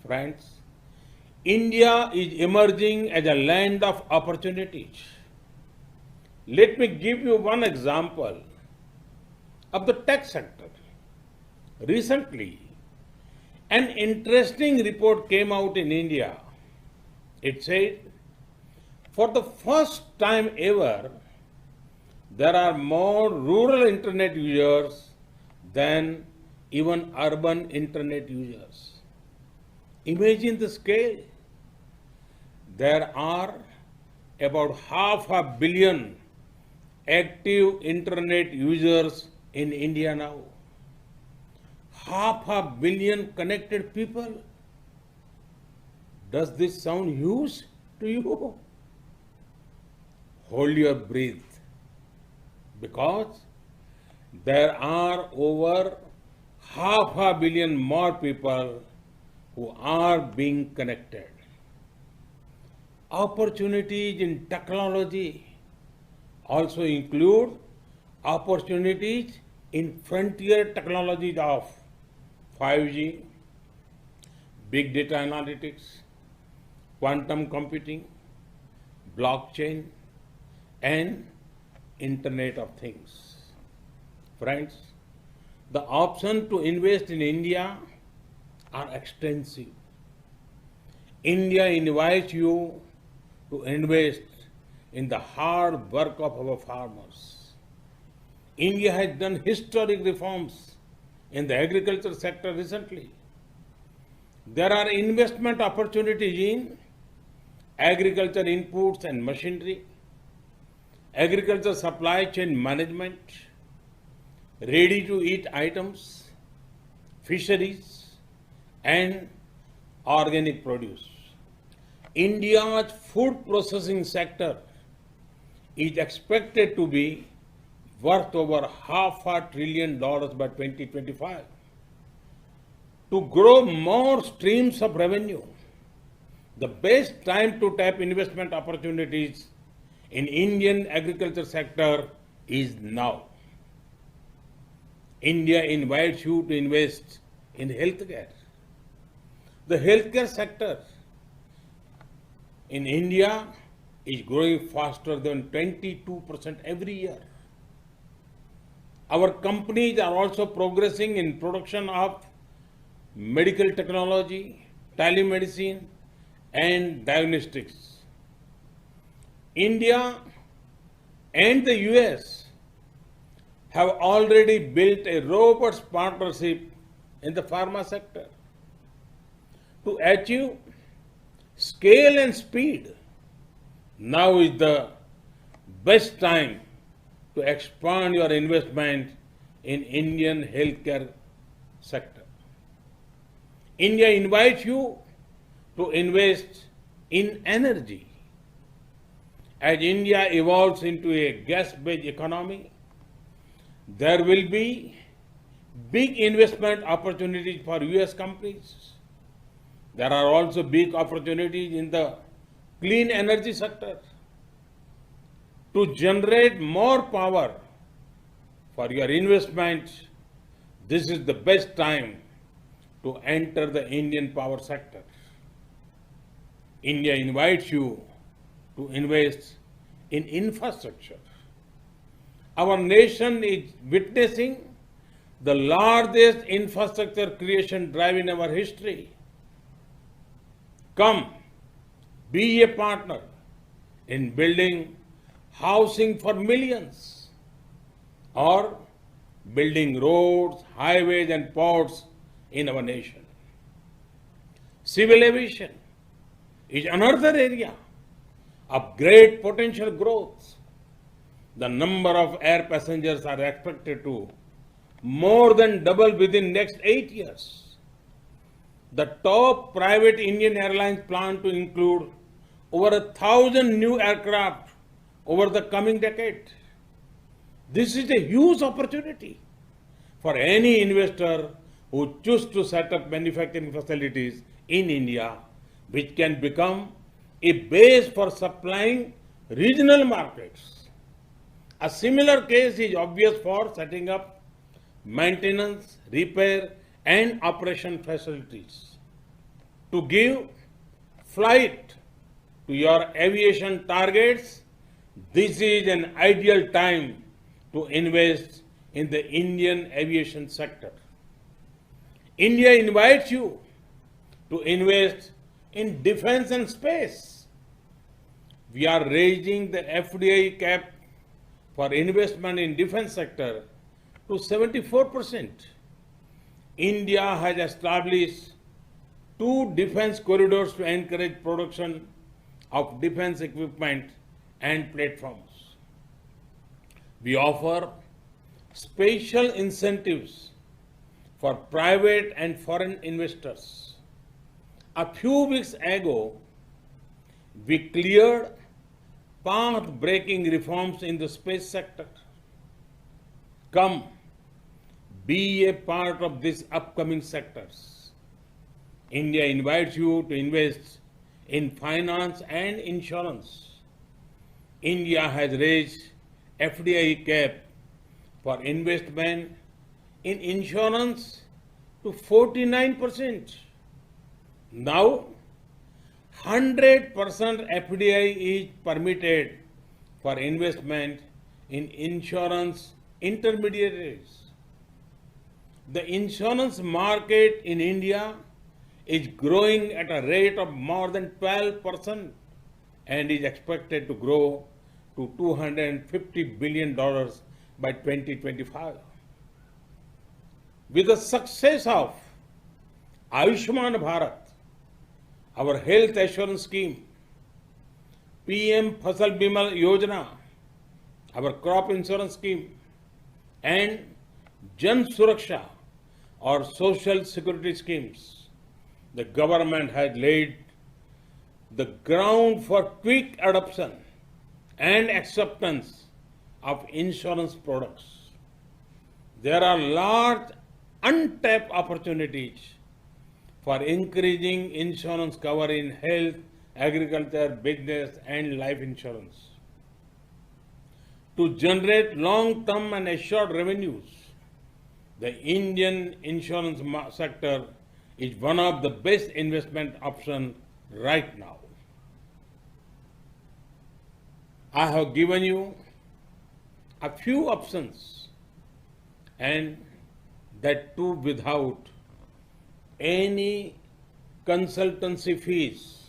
Friends, India is emerging as a land of opportunities. Let me give you one example of the tech sector. Recently, an interesting report came out in India. It said, for the first time ever, there are more rural internet users than even urban internet users. Imagine the scale. There are about half a billion active internet users in India now. Half a billion connected people. Does this sound huge to you? Hold your breath, because there are over half a billion more people who are being connected. Opportunities in technology also include opportunities in frontier technologies of 5G, big data analytics, quantum computing, blockchain, and Internet of Things. Friends, the options to invest in India are extensive. India invites you to invest in the hard work of our farmers. India has done historic reforms in the agriculture sector recently. There are investment opportunities in agriculture inputs and machinery, agriculture supply chain management, ready-to-eat items, fisheries, and organic produce. India's food processing sector is expected to be worth over $500 billion by 2025. To grow more streams of revenue, the best time to tap investment opportunities in Indian agriculture sector is now. India invites you to invest in healthcare. The healthcare sector in India is growing faster than 22% every year. Our companies are also progressing in production of medical technology, telemedicine, and diagnostics. India and the US have already built a robust partnership in the pharma sector. To achieve scale and speed, now is the best time to expand your investment in Indian healthcare sector. India invites you to invest in energy. As India evolves into a gas-based economy, there will be big investment opportunities for US companies. There are also big opportunities in the clean energy sector. To generate more power for your investment, this is the best time to enter the Indian power sector. India invites you to invest in infrastructure. Our nation is witnessing the largest infrastructure creation drive in our history. Come, be a partner in building housing for millions, or building roads, highways, and ports in our nation. Civil aviation is another area of great potential growth. The number of air passengers are expected to more than double within next 8 years. The top private Indian airlines plan to include over 1,000 new aircraft over the coming decade. This is a huge opportunity for any investor who chooses to set up manufacturing facilities in India, which can become a base for supplying regional markets. A similar case is obvious for setting up maintenance, repair, and operation facilities. to give flight to your aviation targets, this is an ideal time to invest in the Indian aviation sector. India invites you to invest in defense and space. We are raising the FDI cap for investment in defense sector to 74%. India has established 2 defense corridors to encourage production of defense equipment and platforms. We offer special incentives for private and foreign investors. A few weeks ago, we cleared path-breaking reforms in the space sector. Come, be a part of these upcoming sectors. India invites you to invest in finance and insurance. India has raised FDI cap for investment in insurance to 49%. Now, 100% FDI is permitted for investment in insurance intermediaries. The insurance market in India is growing at a rate of more than 12% and is expected to grow to $250 billion by 2025. With the success of Ayushman Bharat, our health assurance scheme, PM Fasal Bima Yojana, our crop insurance scheme, and Jan Suraksha, or social security schemes, the government has laid the ground for quick adoption and acceptance of insurance products. There are large untapped opportunities for increasing insurance cover in health, agriculture, business, and life insurance. To generate long-term and assured revenues, the Indian insurance sector is one of the best investment options right now. I have given you a few options, and that too without any consultancy fees.